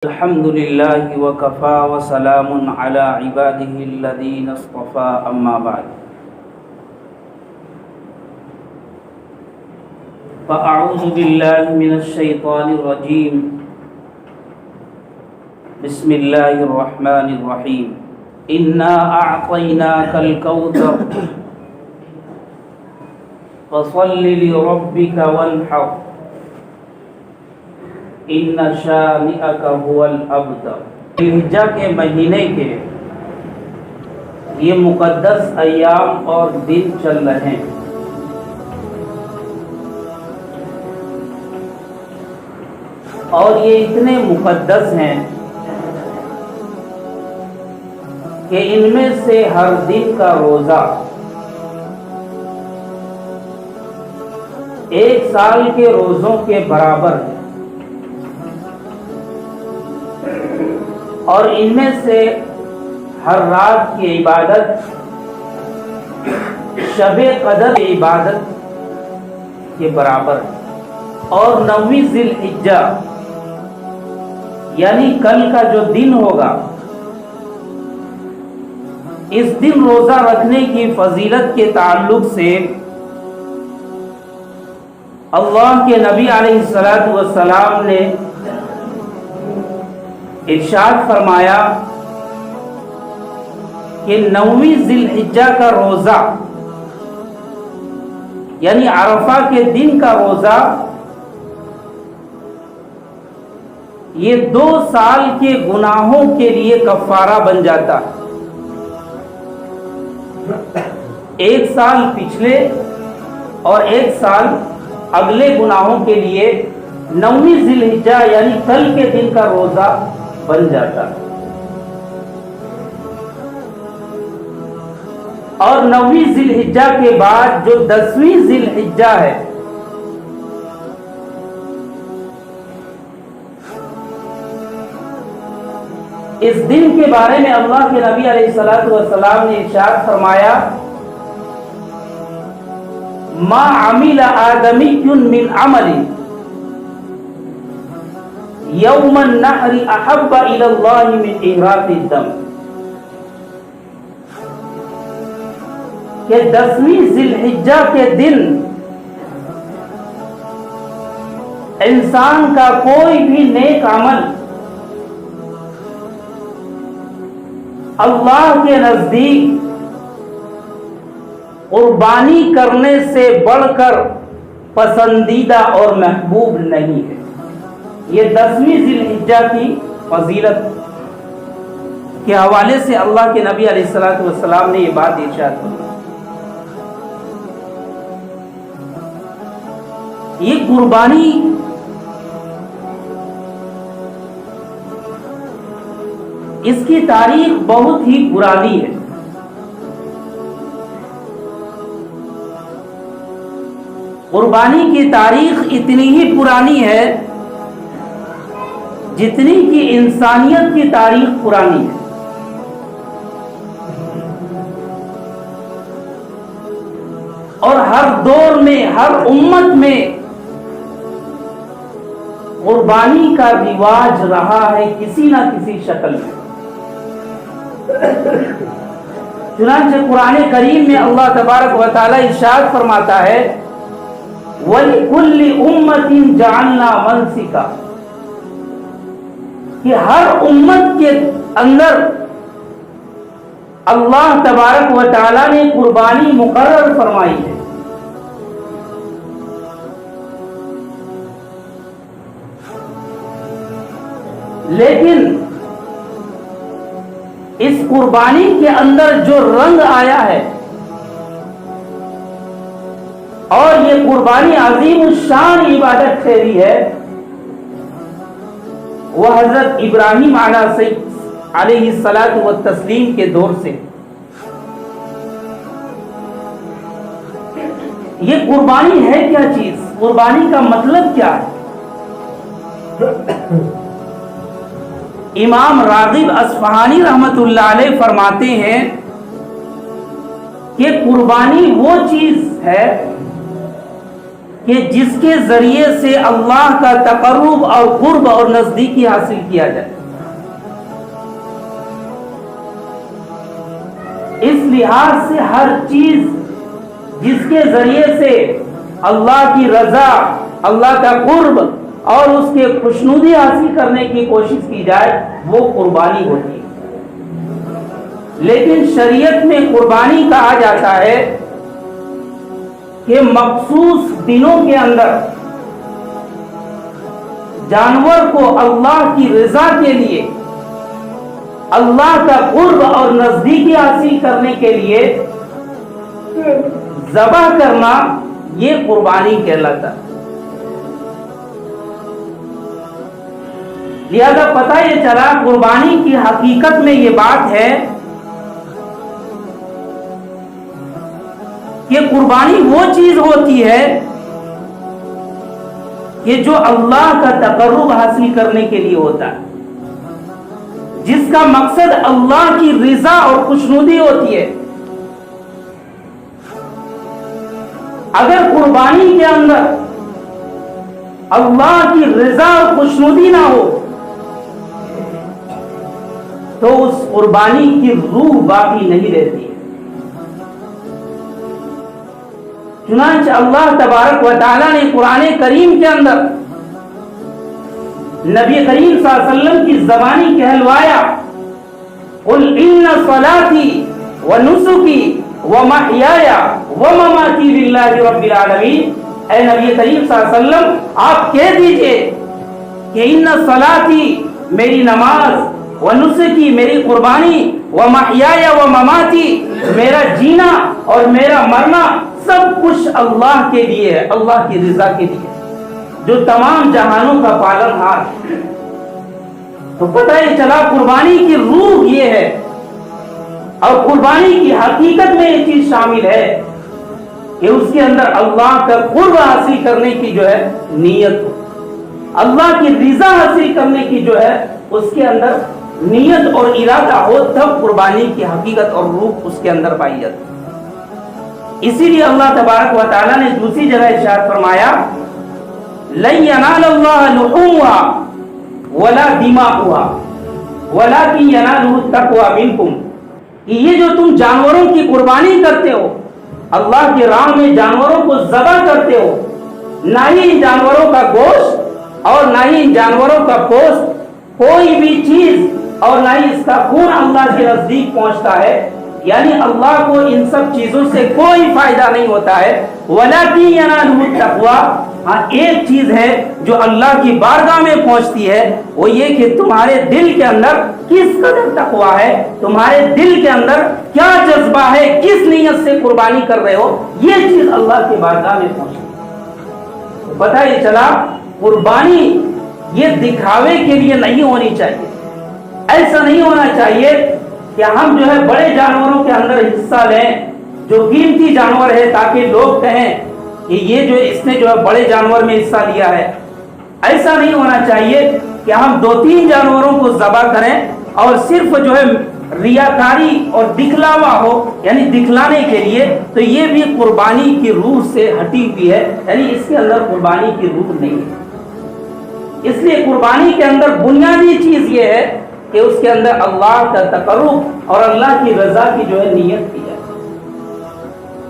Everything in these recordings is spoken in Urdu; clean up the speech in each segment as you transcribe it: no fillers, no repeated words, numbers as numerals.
الحمد لله وكفى وسلام على عباده الذين اصطفى أما بعد فأعوذ بالله من الشيطان الرجيم بسم الله الرحمن الرحيم إنا أعطيناك الكوثر فصل لربك وانحر ان شانئک هو الابتر۔ ذوالحجہ کے مہینے کے یہ مقدس ایام اور دن چل رہے ہیں، اور یہ اتنے مقدس ہیں کہ ان میں سے ہر دن کا روزہ ایک سال کے روزوں کے برابر ہے، اور ان میں سے ہر رات کی عبادت شب قدر کی عبادت کے برابر ہے۔ اور 9ویں ذی الحجہ یعنی کل کا جو دن ہوگا، اس دن روزہ رکھنے کی فضیلت کے تعلق سے اللہ کے نبی علیہ السلام نے ارشاد فرمایا کہ 9ویں ذی الحجہ کا روزہ یعنی عرفہ کے دن کا روزہ یہ 2 سال کے گناہوں کے لیے کفارہ بن جاتا ہے، 1 سال پچھلے اور 1 سال اگلے گناہوں کے لیے 9ویں ذی الحجہ یعنی کل کے دن کا روزہ بن جاتا ہے۔ اور 9ویں ذی الحجہ کے بعد جو 10ویں ذی الحجہ ہے، اس دن کے بارے میں اللہ کے نبی علیہ السلام نے ارشاد فرمایا ما عمل آدمی من عمل یوم النحر احب الی اللہ من احراق الدم، کہ 10ویں ذی الحجہ کے دن انسان کا کوئی بھی نیک عمل اللہ کے نزدیک قربانی کرنے سے بڑھ کر پسندیدہ اور محبوب نہیں ہے۔ یہ 10ویں ذی الحجہ کی فضیلت کے حوالے سے اللہ کے نبی علیہ السلام نے یہ بات ارشاد کی۔ یہ قربانی اس کی تاریخ بہت ہی پرانی ہے، قربانی کی تاریخ اتنی ہی پرانی ہے جتنی کہ انسانیت کی تاریخ پرانی ہے۔ اور ہر دور میں ہر امت میں قربانی کا رواج رہا ہے کسی نہ کسی شکل میں۔ چنانچہ قرآن کریم میں اللہ تبارک و تعالی ارشاد فرماتا ہے وَلِكُلِّ أُمَّةٍ جَعَلْنَا مَنْسِكًا، کہ ہر امت کے اندر اللہ تبارک و تعالی نے قربانی مقرر فرمائی ہے۔ لیکن اس قربانی کے اندر جو رنگ آیا ہے اور یہ قربانی عظیم الشان عبادت ٹھہری ہے، وہ حضرت ابراہیم علیہ السلام کے دور سے۔ یہ قربانی ہے کیا چیز؟ قربانی کا مطلب کیا ہے؟ امام راغب اصفہانی رحمت اللہ علیہ فرماتے ہیں کہ قربانی وہ چیز ہے کہ جس کے ذریعے سے اللہ کا تقرب اور قرب اور نزدیکی حاصل کیا جائے. اس لحاظ سے ہر چیز جس کے ذریعے سے اللہ کی رضا، اللہ کا قرب اور اس کے خوشنودی حاصل کرنے کی کوشش کی جائے وہ قربانی ہوتی ہے. لیکن شریعت میں قربانی کہا جاتا ہے کہ مخصوص دنوں کے اندر جانور کو اللہ کی رضا کے لیے، اللہ کا قرب اور نزدیکی حاصل کرنے کے لیے ذبح کرنا یہ قربانی کہلاتا ہے. لہذا پتہ یہ چلا قربانی کی حقیقت میں یہ بات ہے کہ قربانی وہ چیز ہوتی ہے کہ جو اللہ کا تقرب حاصل کرنے کے لیے ہوتا ہے، جس کا مقصد اللہ کی رضا اور خوشنودی ہوتی ہے. اگر قربانی کے اندر اللہ کی رضا اور خوشنودی نہ ہو تو اس قربانی کی روح باقی نہیں رہتی. چنانچہ اللہ تبارک و تعالیٰ نے قرآن کریم کے اندر نبی کریم صلی اللہ علیہ وسلم کی زبانی کہلوایا، قل ان صلاتی ونسکی ومحیای ومماتی للہ رب العالمین. اے نبی کریم صلی اللہ علیہ وسلم آپ کہہ دیجئے کہ ان صلاتی میری نماز، ونسکی میری قربانی، ومحیای ومماتی میرا جینا اور میرا مرنا سب کچھ اللہ کے لیے ہے، اللہ کی رضا کے لیے جو تمام جہانوں کا پالن ہار ہے. تو پتہ یہ چلا قربانی کی روح یہ ہے اور قربانی کی حقیقت میں یہ چیز شامل ہے کہ اس کے اندر اللہ کا قرب حاصل کرنے کی جو ہے نیت ہو، اللہ کی رضا حاصل کرنے کی جو ہے اس کے اندر نیت اور ارادہ ہو، تب قربانی کی حقیقت اور روح اس کے اندر پائی جاتی. اسی لیے اللہ تبارک و تعالیٰ نے دوسری جگہ ارشاد فرمایا، لن ینال اللہ لحومها ولا دماؤها ولکن ینالہ التقوی منکم. کہ یہ جو تم جانوروں کی قربانی کرتے ہو، اللہ کی راہ میں جانوروں کو ذبح کرتے ہو، نہ ہی ان جانوروں کا گوشت اور نہ ہی ان جانوروں کا گوشت کوئی بھی چیز اور نہ ہی اس کا خون اللہ کے نزدیک پہنچتا ہے، یعنی اللہ کو ان سب چیزوں سے کوئی فائدہ نہیں ہوتا ہے. وَلَكِنْ يَنَالُهُ التَّقْوَىٰ. ہاں ایک چیز ہے جو اللہ کی بارگاہ میں پہنچتی ہے، وہ یہ کہ تمہارے دل کے اندر کس قدر تقویٰ ہے، تمہارے دل کے اندر کیا جذبہ ہے، کس نیت سے قربانی کر رہے ہو، یہ چیز اللہ کی بارگاہ میں پہنچتی ہے. تو پتہ یہ چلا قربانی یہ دکھاوے کے لیے نہیں ہونی چاہیے. ایسا نہیں ہونا چاہیے کہ ہم جو ہے بڑے جانوروں کے اندر حصہ لیں جو قیمتی جانور ہے تاکہ لوگ کہیں کہ یہ جو اس نے جو ہے بڑے جانور میں حصہ لیا ہے. ایسا نہیں ہونا چاہیے کہ ہم 2-3 جانوروں کو ذبح کریں اور صرف جو ہے ریاکاری اور دکھلاوا ہو، یعنی دکھلانے کے لیے، تو یہ بھی قربانی کی روح سے ہٹی ہوئی ہے، یعنی اس کے اندر قربانی کی روح نہیں ہے. اس لیے قربانی کے اندر بنیادی چیز یہ ہے کہ اس کے اندر اللہ کا تقرب اور اللہ کی رضا کی جو ہے نیت کی جائے.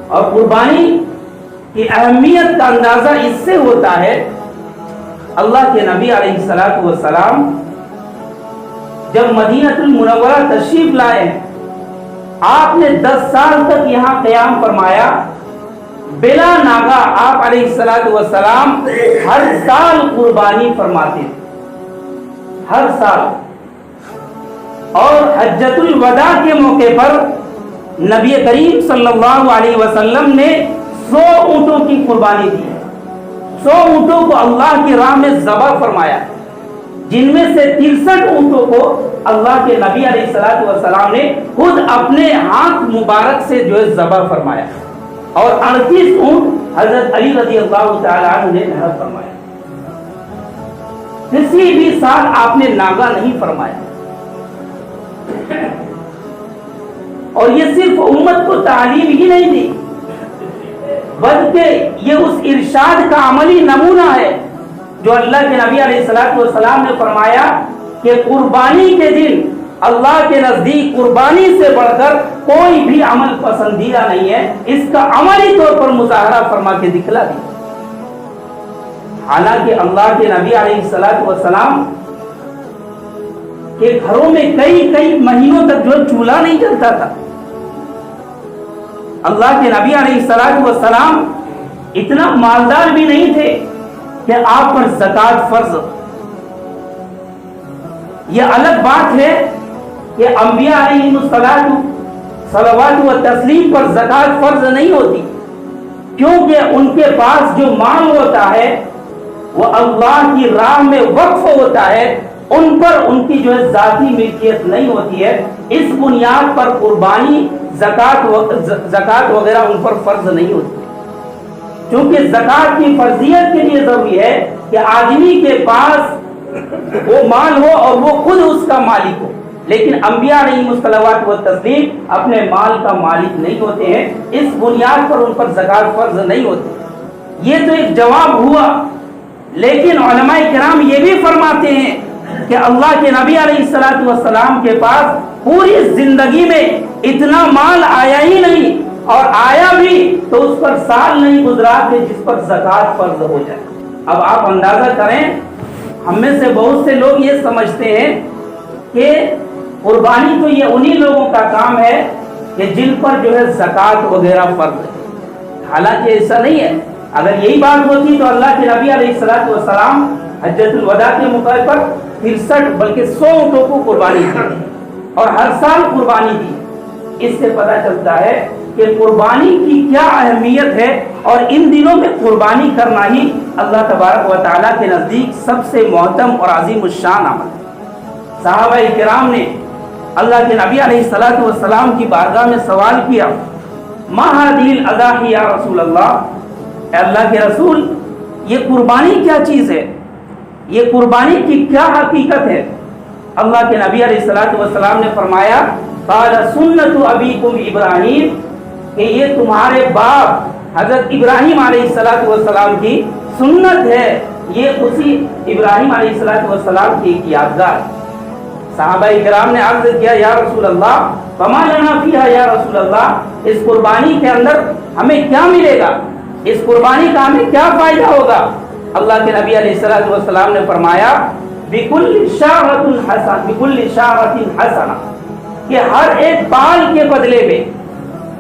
اور قربانی کی اہمیت کا اندازہ اس سے ہوتا ہے، اللہ کے نبی علیہ السلام جب مدینہ المنورہ تشریف لائے، آپ نے 10 سال تک یہاں قیام فرمایا بلا ناغہ. آپ علیہ السلام ہر سال قربانی فرماتے تھے، ہر سال. اور حجۃ الوداع کے موقع پر نبی کریم صلی اللہ علیہ وسلم نے 100 اونٹوں کی قربانی دی. 100 اونٹوں کو اللہ کی راہ میں ذبح فرمایا، جن میں سے 63 اونٹوں کو اللہ کے نبی علیہ السلام نے خود اپنے ہاتھ مبارک سے جو ہے ذبح فرمایا، اور 38 اونٹ حضرت علی رضی اللہ تعالی عنہ نے نحر فرمایا. کسی بھی سال آپ نے ناغہ نہیں فرمایا. اور یہ صرف امت کو تعلیم ہی نہیں دی بلکہ یہ اس ارشاد کا عملی نمونہ ہے جو اللہ کے نبی علیہ الصلوۃ والسلام نے فرمایا کہ قربانی کے دن اللہ کے نزدیک قربانی سے بڑھ کر کوئی بھی عمل پسندیدہ نہیں ہے، اس کا عملی طور پر مظاہرہ فرما کے دکھلا دیا۔ حالانکہ اللہ کے نبی علیہ الصلوۃ والسلام کے گھروں میں کئی مہینوں تک جو چولہا نہیں جلتا تھا۔ اللہ کے نبی علیہ الصلوۃ والسلام اتنا مالدار بھی نہیں تھے کہ آپ پر زکوٰۃ فرض۔ یہ الگ بات ہے کہ انبیاء علیہم الصلوۃ صلوات و تسلیم پر زکوٰۃ فرض نہیں ہوتی، کیونکہ ان کے پاس جو مال ہوتا ہے وہ اللہ کی راہ میں وقف ہوتا ہے، ان پر ان کی جو ہے ذاتی ملکیت نہیں ہوتی ہے۔ اس بنیاد پر قربانی زکوٰۃ وغیرہ ان پر فرض نہیں ہوتی، کیونکہ زکوٰۃ کی فرضیت کے لیے ضروری ہے کہ آدمی کے پاس وہ مال ہو اور وہ خود اس کا مالک ہو، لیکن انبیاء علیہم الصلوات و تسلیم اپنے مال کا مالک نہیں ہوتے ہیں، اس بنیاد پر ان پر زکوٰۃ فرض نہیں ہوتی۔ یہ تو ایک جواب ہوا، لیکن علماء کرام یہ بھی فرماتے ہیں کہ اللہ کے نبی علیہ الصلوۃ والسلام کے پاس پوری زندگی میں اتنا مال آیا ہی نہیں، اور آیا بھی تو اس پر سال نہیں گزرا کہ جس پر زکوٰۃ فرض ہو جائے۔ اب آپ اندازہ کریں، ہم میں سے بہت سے لوگ یہ سمجھتے ہیں کہ قربانی تو یہ انہی لوگوں کا کام ہے کہ جن پر جو ہے زکوٰۃ وغیرہ فرض ہے، حالانکہ ایسا نہیں ہے۔ اگر یہی بات ہوتی تو اللہ کے نبی علیہ الصلوۃ والسلام حجۃ الوداع کے موقع پر 63 بلکہ 100 اونٹوں کو قربانی دی اور ہر سال قربانی دی۔ اس سے پتہ چلتا ہے کہ قربانی کی کیا اہمیت ہے، اور ان دنوں میں قربانی کرنا ہی اللہ تبارک و تعالیٰ کے نزدیک سب سے محترم اور عظیم الشان عمل ہے۔ صحابہ کرام نے اللہ کے نبی علیہ الصلوۃ والسلام کی بارگاہ میں سوال کیا، ما هذه الاضاحی یا رسول اللہ، اے اللہ کے رسول یہ قربانی کیا چیز ہے، یہ قربانی کی کیا حقیقت ہے؟ اللہ کے نبی علیہ الصلوۃ والسلام نے فرمایا، قال سنت ابیکم ابراہیم، کہ یہ تمہارے باپ حضرت ابراہیم علیہ الصلوۃ والسلام کی سنت ہے، یہ اسی ابراہیم علیہ الصلوۃ والسلام کی ایک یادگار۔ صحابہ کرام نے عرض کیا، یا رسول اللہ فما لنا فیہا یا رسول اللہ، اس قربانی کے اندر ہمیں کیا ملے گا، اس قربانی کا ہمیں کیا فائدہ ہوگا؟ اللہ کے نبی علیہ الصلوۃ والسلام نے فرمایا، بکل شارۃ حسنہ، کہ ہر ایک بال کے بدلے میں،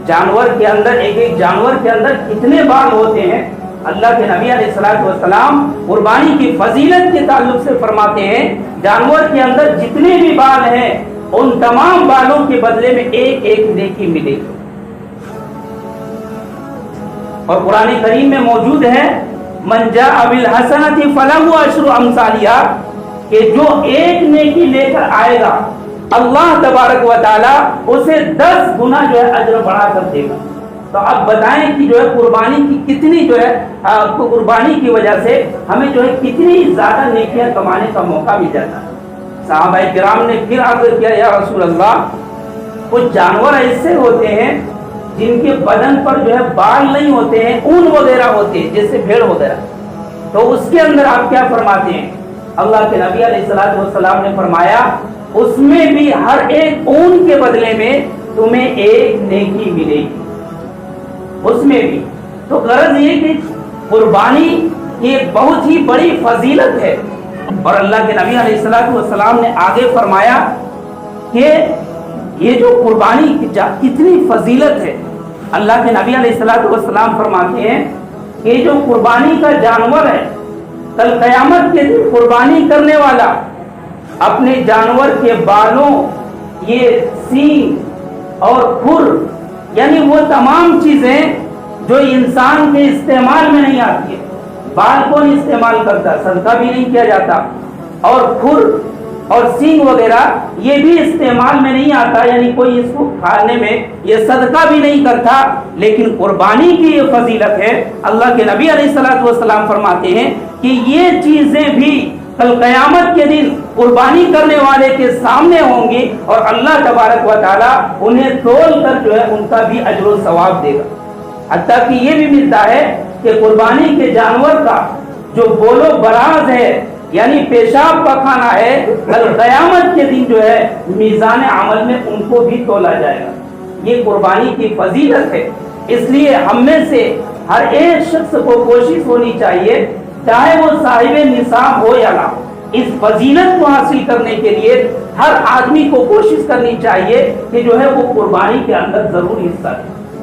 جانور کے اندر ایک جانور کے اندر کتنے بال ہوتے ہیں، اللہ کے نبی علیہ الصلوۃ والسلام قربانی کی فضیلت کے تعلق سے فرماتے ہیں، جانور کے اندر جتنے بھی بال ہیں ان تمام بالوں کے بدلے میں ایک ایک نیکی ملے گی۔ اور قرآن کریم میں موجود ہے، من جاء بالحسنۃ فلہ عشر امثالھا، کہ جو ایک نیکی لے کر آئے گا اللہ تبارک و تعالی اسے 10 گنا جو ہے اجر بڑھا کر دے گا۔ تو اب بتائیں کہ جو ہے قربانی کی کتنی جو ہے قربانی کی وجہ سے ہمیں جو ہے کتنی زیادہ نیکیاں کمانے کا موقع مل جاتا ہے۔ صحابہ کرام نے پھر عرض کیا، یا رسول اللہ کچھ جانور ایسے ہوتے ہیں جن کے بدن پر جو ہے بال نہیں ہوتے ہیں، اون وغیرہ ہوتے ہیں، جیسے بھیڑ وغیرہ، تو اس کے اندر آپ کیا فرماتے ہیں؟ اللہ کے نبی علیہ الصلوۃ والسلام نے فرمایا، اس میں بھی ہر ایک اون کے بدلے میں تمہیں ایک نیکی ملے گی، اس میں بھی۔ تو غرض یہ کہ قربانی یہ ایک بہت ہی بڑی فضیلت ہے، اور اللہ کے نبی علیہ الصلوۃ والسلام نے آگے فرمایا کہ یہ جو قربانی کتنی فضیلت ہے۔ اللہ کے نبی علیہ الصلوۃ والسلام فرماتے ہیں کہ جو قربانی کا جانور ہے، کل قیامت کے دن قربانی کرنے والا اپنے جانور کے بالوں، یہ سینگ اور کھر، یعنی وہ تمام چیزیں جو انسان کے استعمال میں نہیں آتی ہے، بال کون استعمال کرتا، صدقہ بھی نہیں کیا جاتا، اور کھر اور سینگ وغیرہ یہ بھی استعمال میں نہیں آتا، یعنی کوئی اس کو کھانے میں یہ صدقہ بھی نہیں کرتا، لیکن قربانی کی یہ فضیلت ہے۔ اللہ کے نبی علیہ الصلوۃ والسلام فرماتے ہیں کہ یہ چیزیں بھی کل قیامت کے دن قربانی کرنے والے کے سامنے ہوں گی، اور اللہ تبارک و تعالی انہیں تول کر جو ہے ان کا بھی اجر و ثواب دے گا۔ حتیٰ کہ یہ بھی ملتا ہے کہ قربانی کے جانور کا جو بول و براز ہے یعنی پیشاب کا کھانا ہے، کل قیامت کے دن جو ہے میزان عمل میں ان کو بھی تولا جائے گا۔ یہ قربانی کی فضیلت ہے، اس لیے ہم میں سے ہر ایک شخص کو کوشش ہونی چاہیے، چاہے وہ صاحب نصاب ہو یا نہ ہو، اس فضیلت کو حاصل کرنے کے لیے ہر آدمی کو کوشش کرنی چاہیے کہ جو ہے وہ قربانی کے اندر ضرور حصہ لے۔